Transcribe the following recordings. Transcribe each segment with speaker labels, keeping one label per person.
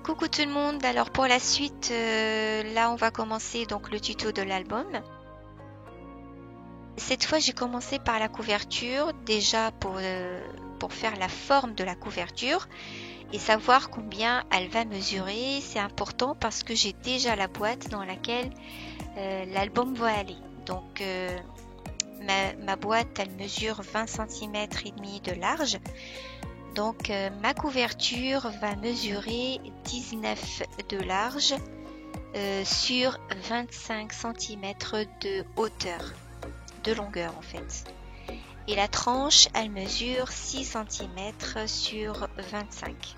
Speaker 1: Coucou tout le monde, alors pour la suite, là on va commencer donc le tuto de l'album. Cette fois j'ai commencé par la couverture, déjà pour faire la forme de la couverture et savoir combien elle va mesurer. C'est important parce que j'ai déjà la boîte dans laquelle l'album va aller. Donc ma boîte elle mesure 20 cm et demi de large. Donc ma couverture va mesurer 19 de large sur 25 cm de hauteur, de longueur en fait. Et la tranche, elle mesure 6 cm sur 25.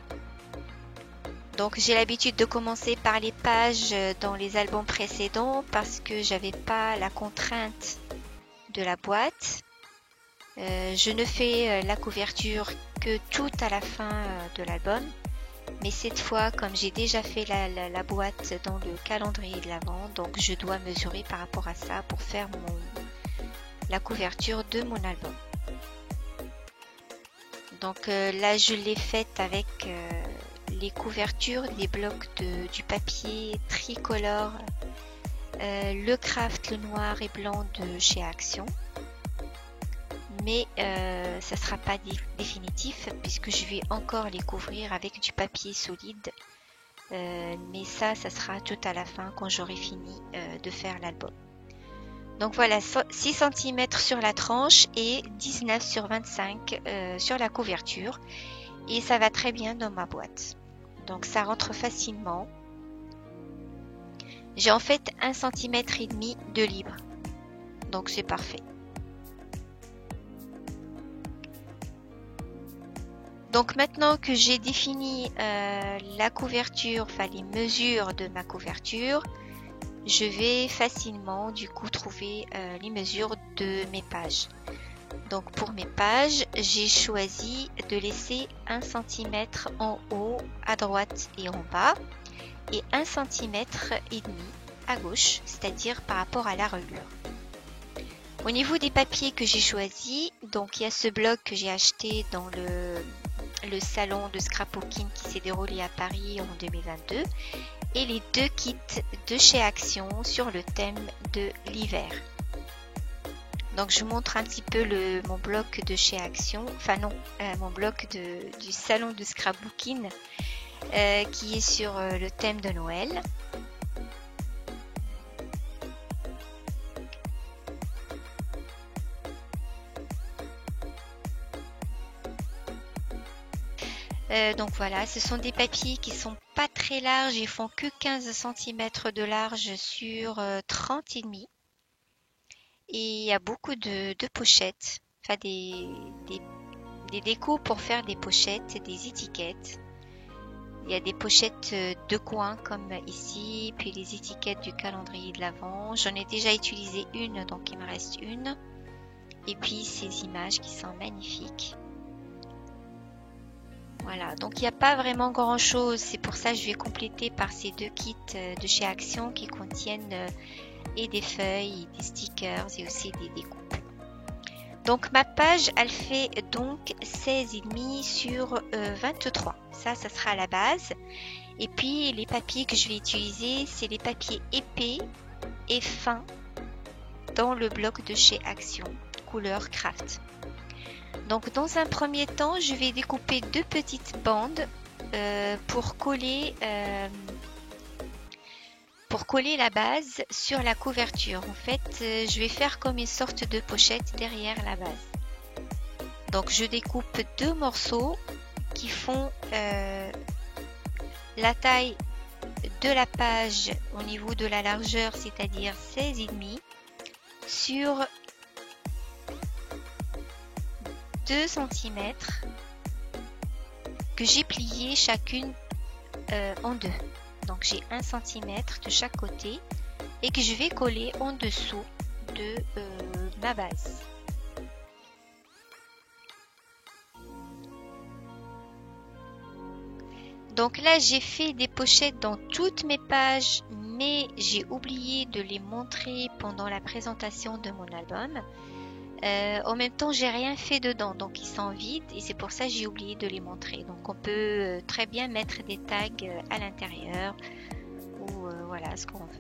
Speaker 1: Donc j'ai l'habitude de commencer par les pages dans les albums précédents parce que j'avais pas la contrainte de la boîte. Je ne fais la couverture que tout à la fin de l'album, mais cette fois comme j'ai déjà fait la boîte dans le calendrier de l'Avent, donc je dois mesurer par rapport à ça pour faire la couverture de mon album. Donc là je l'ai faite avec les couvertures, les blocs du papier tricolore, le craft, le noir et blanc de chez Action. Mais ça sera pas définitif puisque je vais encore les couvrir avec du papier solide. Mais ça sera tout à la fin quand j'aurai fini de faire l'album. Donc voilà, 6 cm sur la tranche et 19 sur 25 sur la couverture. Et ça va très bien dans ma boîte. Donc ça rentre facilement. J'ai en fait 1 cm et demi de libre. Donc c'est parfait. Donc maintenant que j'ai défini la couverture, enfin les mesures de ma couverture, je vais facilement du coup trouver les mesures de mes pages. Donc pour mes pages, j'ai choisi de laisser 1 cm en haut, à droite et en bas, et 1 cm et demi à gauche, c'est-à-dire par rapport à la reliure. Au niveau des papiers que j'ai choisis, donc il y a ce bloc que j'ai acheté dans le salon de scrapbooking qui s'est déroulé à Paris en 2022 et les 2 kits de chez Action sur le thème de l'hiver. Donc je vous montre un petit peu mon bloc de chez Action, enfin non, mon bloc du salon de scrapbooking qui est sur le thème de Noël. Donc voilà, ce sont des papiers qui sont pas très larges, ils font que 15 cm de large sur 30,5. Et il y a beaucoup de pochettes, enfin des décos pour faire des pochettes et des étiquettes. Il y a des pochettes de coin comme ici, puis les étiquettes du calendrier de l'Avent. J'en ai déjà utilisé une, donc il me reste une. Et puis ces images qui sont magnifiques. Voilà, donc il n'y a pas vraiment grand chose, c'est pour ça que je vais compléter par ces 2 kits de chez Action qui contiennent et des feuilles, et des stickers et aussi des découpes. Donc ma page elle fait donc 16,5 sur 23, ça sera la base. Et puis les papiers que je vais utiliser, c'est les papiers épais et fins dans le bloc de chez Action, couleur craft. Donc dans un premier temps, je vais découper 2 petites bandes pour coller la base sur la couverture. En fait, je vais faire comme une sorte de pochette derrière la base. Donc je découpe 2 morceaux qui font la taille de la page au niveau de la largeur, c'est-à-dire 16,5 sur 2 cm que j'ai plié chacune en deux. Donc j'ai 1 cm de chaque côté et que je vais coller en dessous de ma base. Donc là j'ai fait des pochettes dans toutes mes pages, mais j'ai oublié de les montrer pendant la présentation de mon album. En même temps, j'ai rien fait dedans, donc ils sont vides et c'est pour ça que j'ai oublié de les montrer. Donc on peut très bien mettre des tags à l'intérieur ou voilà ce qu'on veut.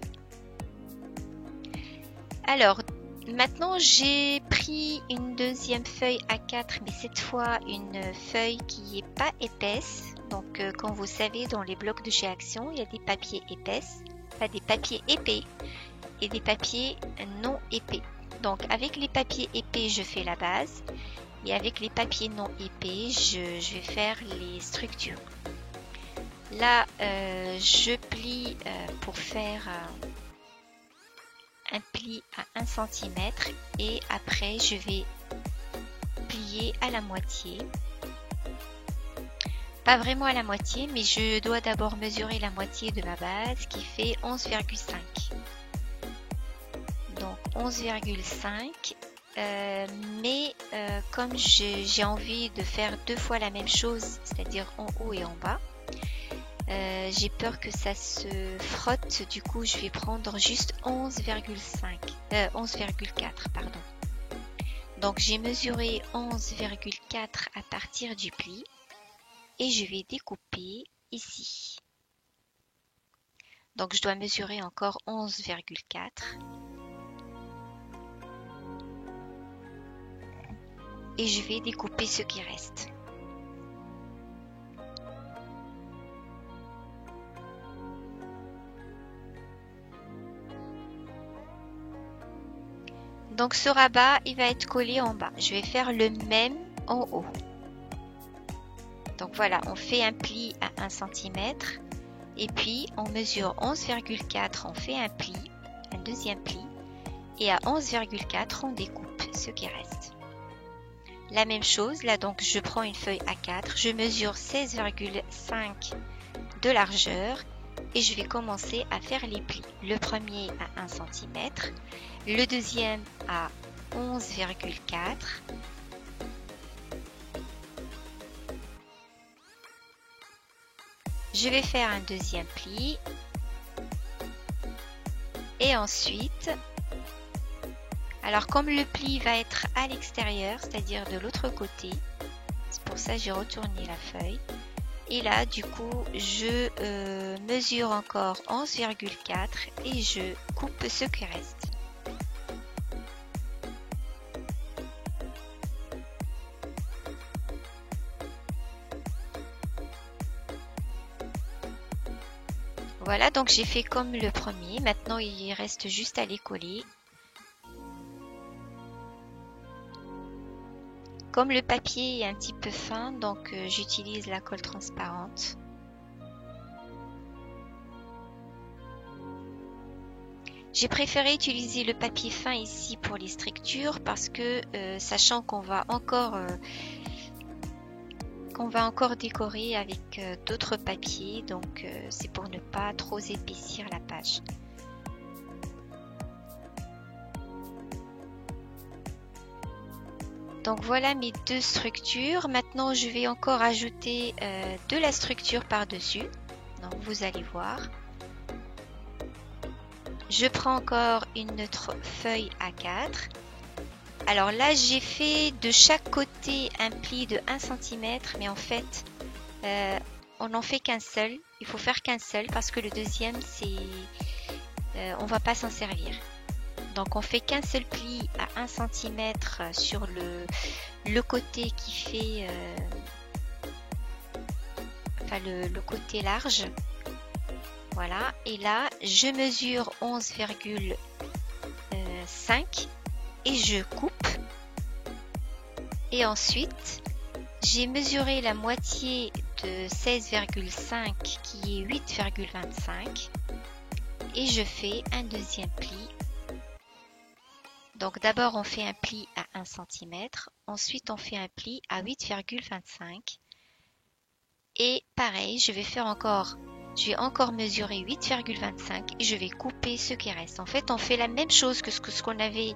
Speaker 1: Alors, maintenant j'ai pris une deuxième feuille A4, mais cette fois une feuille qui est pas épaisse. Donc comme vous savez, dans les blocs de chez Action, il y a des papiers épaisses, pas des papiers épais et des papiers non épais. Donc avec les papiers épais, je fais la base et avec les papiers non épais, je vais faire les structures. Là, je plie pour faire un pli à 1 cm et après je vais plier à la moitié. Pas vraiment à la moitié, mais je dois d'abord mesurer la moitié de ma base qui fait 11,5. Donc 11,5, mais comme j'ai envie de faire 2 fois la même chose, c'est-à-dire en haut et en bas, j'ai peur que ça se frotte, du coup je vais prendre juste 11,4 pardon. Donc j'ai mesuré 11,4 à partir du pli et je vais découper ici. Donc je dois mesurer encore 11,4. Et je vais découper ce qui reste. Donc ce rabat, il va être collé en bas. Je vais faire le même en haut. Donc voilà, on fait un pli à 1 cm et puis on mesure 11,4, on fait un pli, un deuxième pli, et à 11,4, on découpe ce qui reste. La même chose, là donc je prends une feuille A4, je mesure 16,5 de largeur et je vais commencer à faire les plis. Le premier à 1 cm, le deuxième à 11,4. Je vais faire un deuxième pli et ensuite, alors comme le pli va être à l'extérieur, c'est-à-dire de l'autre côté, c'est pour ça que j'ai retourné la feuille. Et là, du coup, je mesure encore 11,4 et je coupe ce qui reste. Voilà, donc j'ai fait comme le premier. Maintenant, il reste juste à les coller. Comme le papier est un petit peu fin, donc j'utilise la colle transparente. J'ai préféré utiliser le papier fin ici pour les structures parce que sachant qu'on va encore décorer avec d'autres papiers, donc c'est pour ne pas trop épaissir la page. Donc voilà mes deux structures. Maintenant je vais encore ajouter de la structure par-dessus. Donc vous allez voir. Je prends encore une autre feuille A4. Alors là j'ai fait de chaque côté un pli de 1 cm, mais en fait on n'en fait qu'un seul. Il faut faire qu'un seul parce que le deuxième on va pas s'en servir. Donc on fait qu'un seul pli à 1 cm sur le côté qui fait le côté large. Voilà, et là je mesure 11,5 et je coupe. Et ensuite j'ai mesuré la moitié de 16,5 qui est 8,25 et je fais un deuxième pli. Donc d'abord on fait un pli à 1 cm, ensuite on fait un pli à 8,25 et pareil je vais encore mesurer 8,25 et je vais couper ce qui reste. En fait on fait la même chose que ce qu'on avait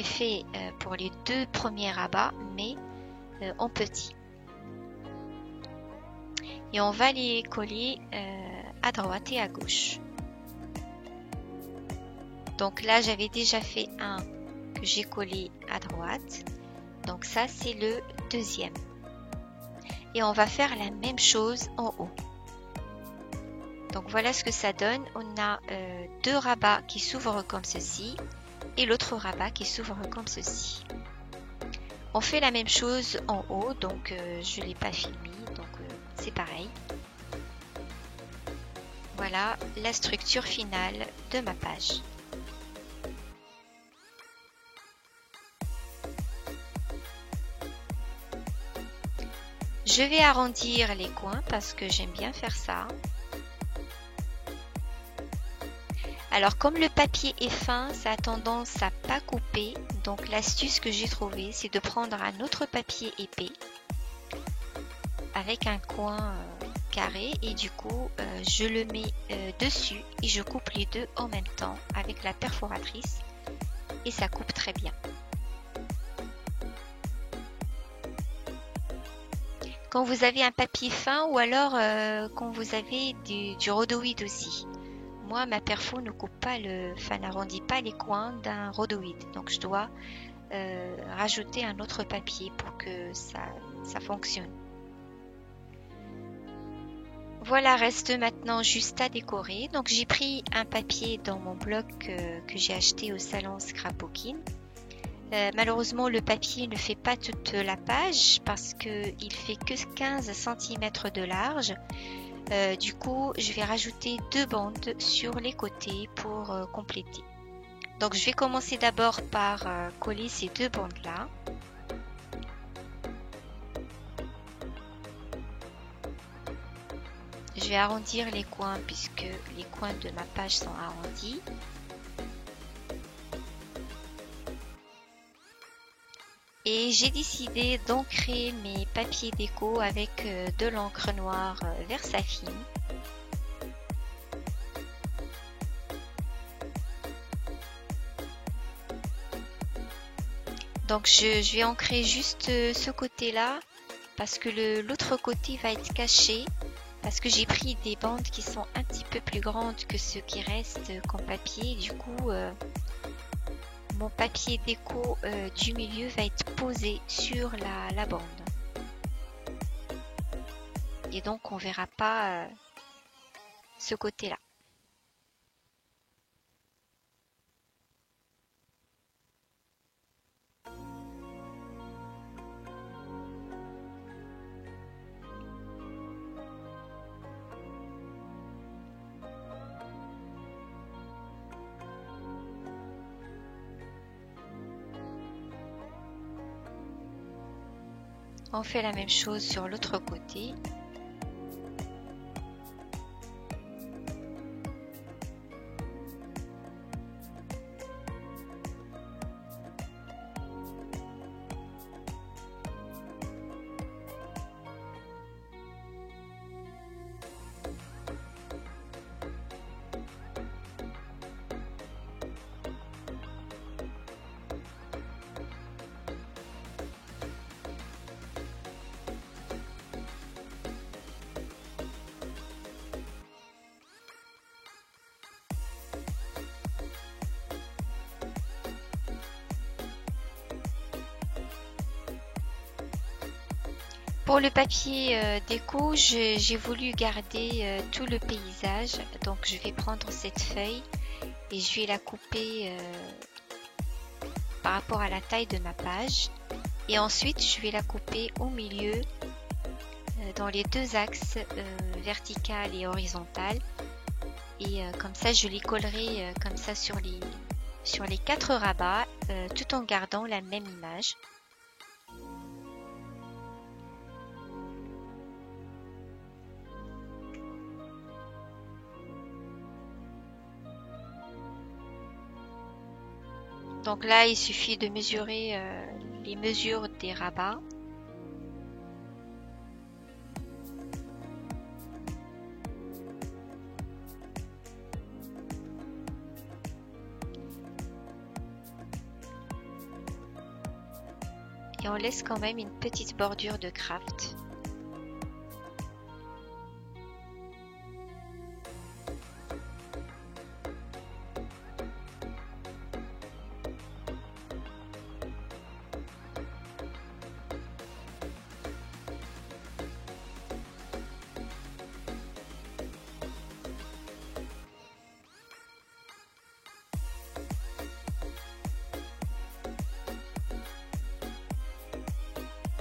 Speaker 1: fait pour les deux premiers rabats, mais en petit. Et on va les coller à droite et à gauche. Donc là, j'avais déjà fait un que j'ai collé à droite. Donc ça, c'est le deuxième. Et on va faire la même chose en haut. Donc voilà ce que ça donne. On a deux rabats qui s'ouvrent comme ceci et l'autre rabat qui s'ouvre comme ceci. On fait la même chose en haut, donc je ne l'ai pas filmé, donc c'est pareil. Voilà la structure finale de ma page. Je vais arrondir les coins parce que j'aime bien faire ça. Alors comme le papier est fin, ça a tendance à pas couper. Donc l'astuce que j'ai trouvée, c'est de prendre un autre papier épais avec un coin carré et du coup je le mets dessus et je coupe les deux en même temps avec la perforatrice et ça coupe très bien. Quand vous avez un papier fin ou alors quand vous avez du rhodoïde aussi. Moi, ma perfo ne coupe pas n'arrondit pas les coins d'un rhodoïde. Donc, je dois rajouter un autre papier pour que ça fonctionne. Voilà, reste maintenant juste à décorer. Donc, j'ai pris un papier dans mon bloc que j'ai acheté au salon Scrapbooking. Malheureusement, le papier ne fait pas toute la page parce qu'il fait que 15 cm de large. Du coup, je vais rajouter deux bandes sur les côtés pour compléter. Donc, je vais commencer d'abord par coller ces deux bandes-là. Je vais arrondir les coins puisque les coins de ma page sont arrondis. Et j'ai décidé d'ancrer mes papiers déco avec de l'encre noire Versafine. Donc je vais ancrer juste ce côté-là parce que l'autre côté va être caché parce que j'ai pris des bandes qui sont un petit peu plus grandes que ce qui reste comme papier. Du coup, mon papier déco du milieu va être posé sur la bande. Et donc on verra pas ce côté-là. On fait la même chose sur l'autre côté. Pour le papier déco, j'ai voulu garder tout le paysage. Donc je vais prendre cette feuille et je vais la couper par rapport à la taille de ma page. Et ensuite, je vais la couper au milieu dans les deux axes vertical et horizontal. Et comme ça, je les collerai comme ça sur les 4 rabats tout en gardant la même image. Donc là, il suffit de mesurer les mesures des rabats. Et on laisse quand même une petite bordure de craft.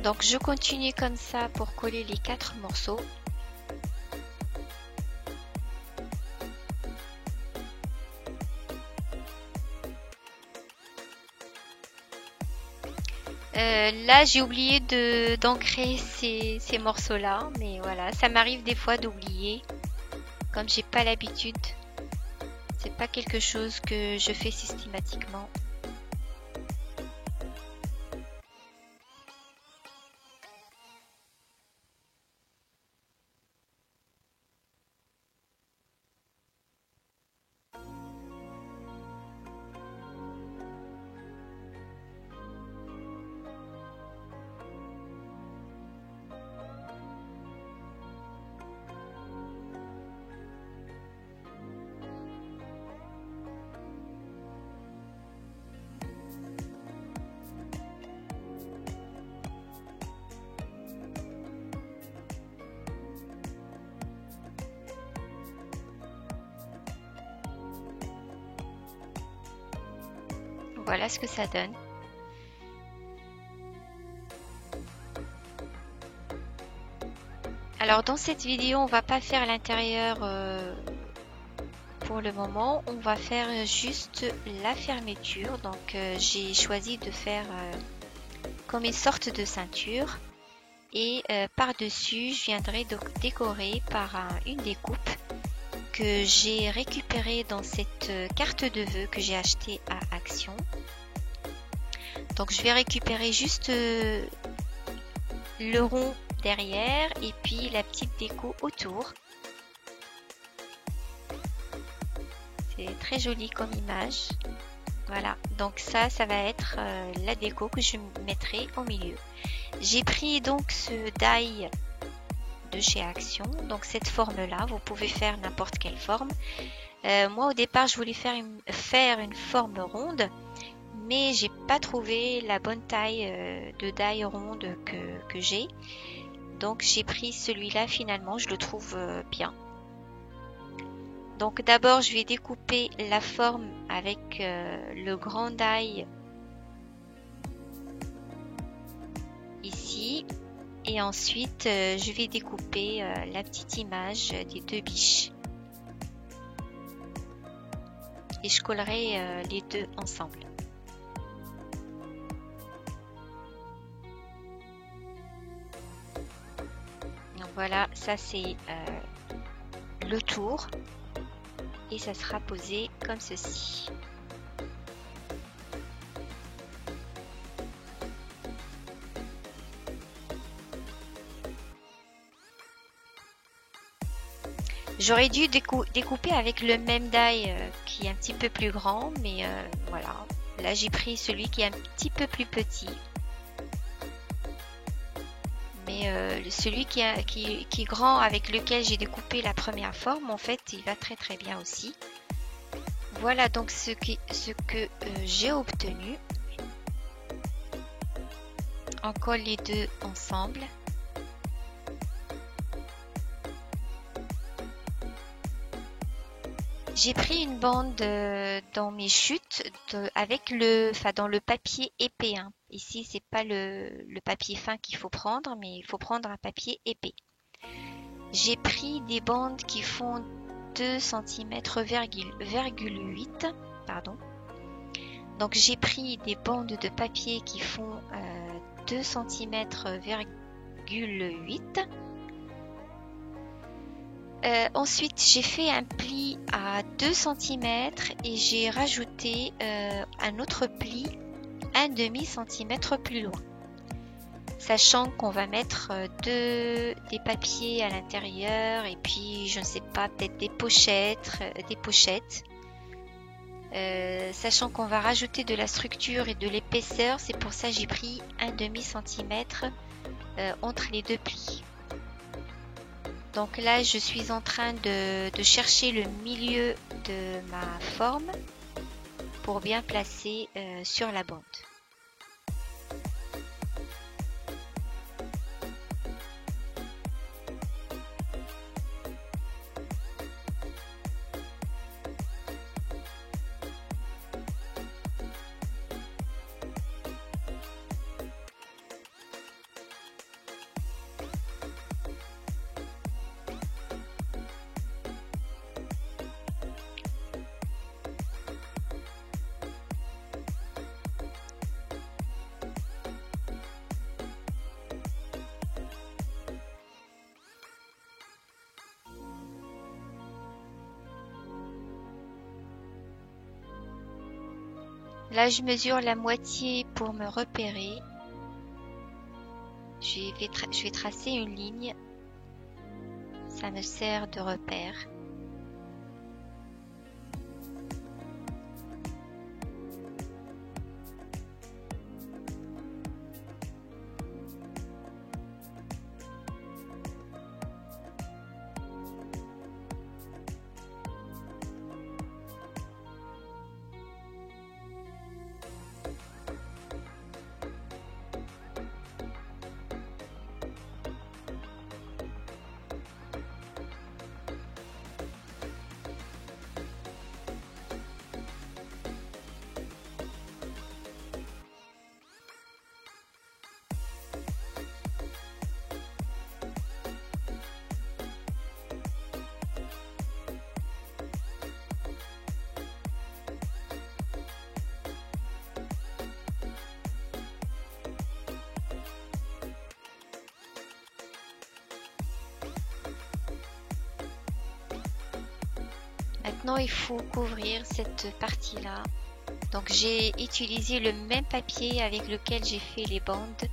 Speaker 1: Donc je continue comme ça pour coller les 4 morceaux. Là j'ai oublié d'ancrer ces morceaux-là, mais voilà, ça m'arrive des fois d'oublier, comme j'ai pas l'habitude. C'est pas quelque chose que je fais systématiquement. Voilà ce que ça donne. Alors dans cette vidéo, on va pas faire l'intérieur pour le moment. On va faire juste la fermeture. Donc j'ai choisi de faire comme une sorte de ceinture. Et par-dessus, je viendrai donc décorer par une découpe que j'ai récupérée dans cette carte de vœux que j'ai achetée à Action. Donc je vais récupérer juste le rond derrière et puis la petite déco autour. C'est très joli comme image. Voilà, donc ça va être la déco que je mettrai au milieu. J'ai pris donc ce die de chez Action, donc cette forme là, vous pouvez faire n'importe quelle forme. Moi au départ je voulais faire une forme ronde, mais j'ai pas trouvé la bonne taille de die ronde que j'ai, donc j'ai pris celui-là. Finalement je le trouve bien. Donc d'abord je vais découper la forme avec le grand die ici. Et ensuite, je vais découper la petite image des 2 biches. Et je collerai les deux ensemble. Donc voilà, ça c'est le tour. Et ça sera posé comme ceci. J'aurais dû découper avec le même die qui est un petit peu plus grand, mais voilà. Là j'ai pris celui qui est un petit peu plus petit. Mais celui qui est grand, avec lequel j'ai découpé la première forme, en fait, il va très très bien aussi. Voilà donc ce que j'ai obtenu. On colle les deux ensemble. J'ai pris une bande dans mes chutes dans le papier épais. Hein. Ici, c'est pas le papier fin qu'il faut prendre, mais il faut prendre un papier épais. J'ai pris des bandes qui font 2 cm,8. Pardon. Donc j'ai pris des bandes de papier qui font 2 cm,8. Ensuite, j'ai fait un pli à 2 cm et j'ai rajouté un autre pli 1/2 cm plus loin. Sachant qu'on va mettre des papiers à l'intérieur et puis, je ne sais pas, peut-être des pochettes. Sachant qu'on va rajouter de la structure et de l'épaisseur, c'est pour ça que j'ai pris 1/2 cm entre les deux plis. Donc là, je suis en train de chercher le milieu de ma forme pour bien placer sur la bande. Là, je mesure la moitié pour me repérer. Je vais tracer une ligne. Ça me sert de repère. Maintenant, il faut couvrir cette partie-là. Donc, j'ai utilisé le même papier avec lequel j'ai fait les bandes.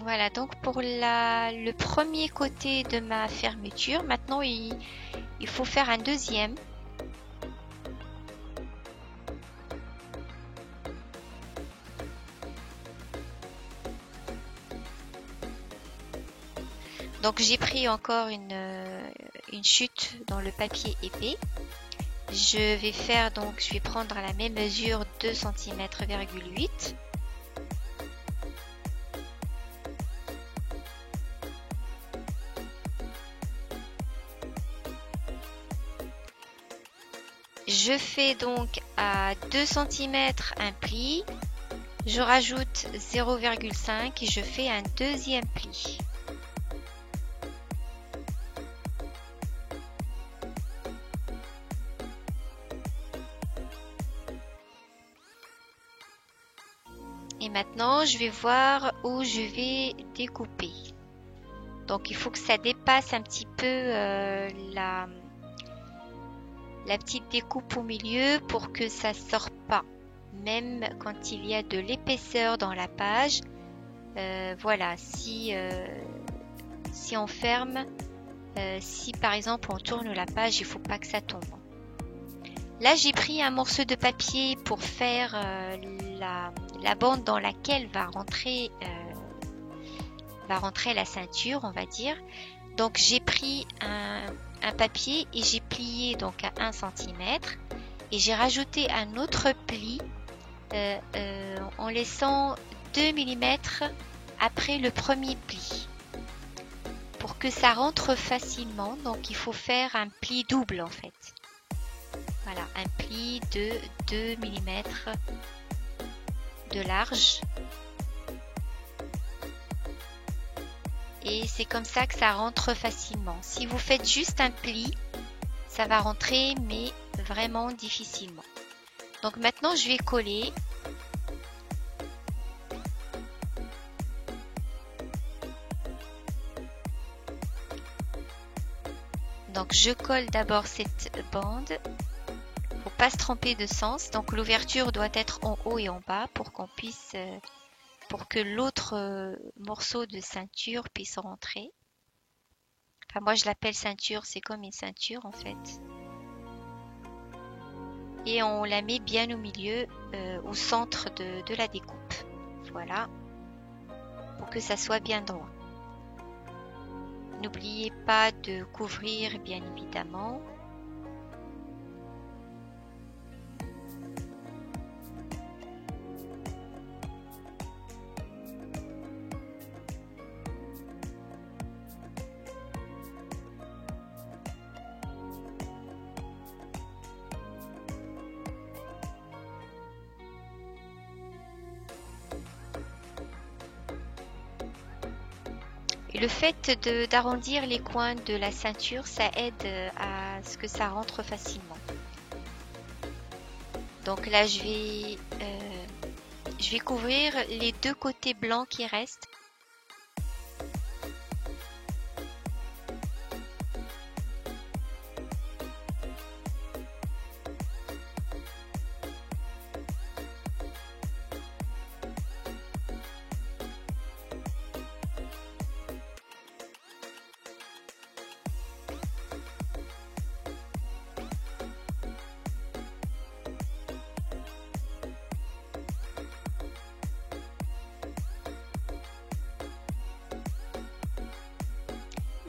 Speaker 1: Voilà, donc pour le premier côté de ma fermeture, maintenant il faut faire un deuxième. Donc j'ai pris encore une chute dans le papier épais. Je vais prendre la même mesure 2 cm,8 cm. Je fais donc à 2 cm un pli, je rajoute 0,5 et je fais un deuxième pli. Et maintenant, je vais voir où je vais découper. Donc, il faut que ça dépasse un petit peu la petite découpe au milieu pour que ça sorte pas. Même quand il y a de l'épaisseur dans la page, voilà, si on ferme, si par exemple on tourne la page, il faut pas que ça tombe. Là, j'ai pris un morceau de papier pour faire la bande dans laquelle va rentrer la ceinture, on va dire. Donc, j'ai pris un papier et j'ai plié donc à 1 cm et j'ai rajouté un autre pli en laissant 2 mm après le premier pli pour que ça rentre facilement. Donc, il faut faire un pli double en fait. Voilà, un pli de 2 mm de large. Et c'est comme ça que ça rentre facilement. Si vous faites juste un pli, ça va rentrer, mais vraiment difficilement. Donc maintenant, je vais coller. Donc je colle d'abord cette bande. Faut pas se tromper de sens. Donc l'ouverture doit être en haut et en bas pour qu'on puisse... pour que l'autre morceau de ceinture puisse rentrer. Enfin, moi, je l'appelle ceinture, c'est comme une ceinture en fait. Et on la met bien au milieu, au centre de la découpe. Voilà, pour que ça soit bien droit. N'oubliez pas de couvrir, bien évidemment. Et le fait d'arrondir les coins de la ceinture, ça aide à ce que ça rentre facilement. Donc là, je vais couvrir les deux côtés blancs qui restent.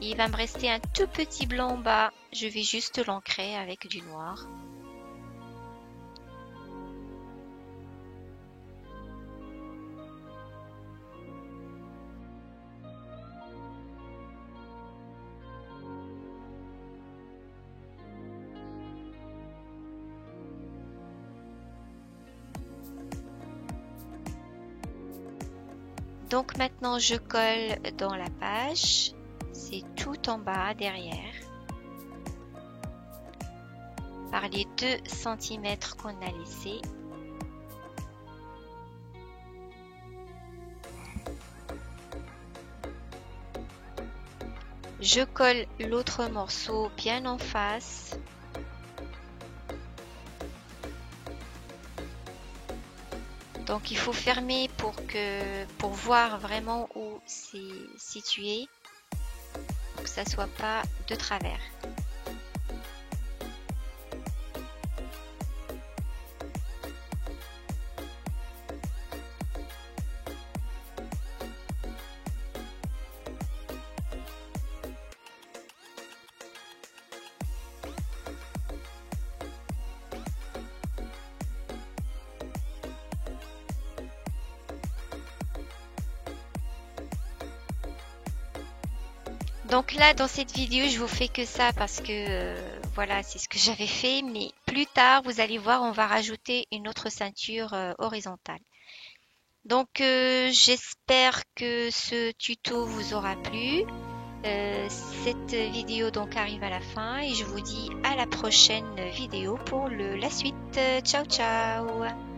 Speaker 1: Il va me rester un tout petit blanc en bas. Je vais juste l'ancrer avec du noir. Donc maintenant je colle dans la page. C'est tout en bas derrière par les 2 cm qu'on a laissés. Je colle l'autre morceau bien en face. Donc il faut fermer pour voir vraiment où c'est situé. Pour que ça soit pas de travers. Donc là, dans cette vidéo, je vous fais que ça parce que voilà, c'est ce que j'avais fait. Mais plus tard, vous allez voir, on va rajouter une autre ceinture horizontale. Donc, j'espère que ce tuto vous aura plu. Cette vidéo donc arrive à la fin et je vous dis à la prochaine vidéo pour la suite. Ciao, ciao!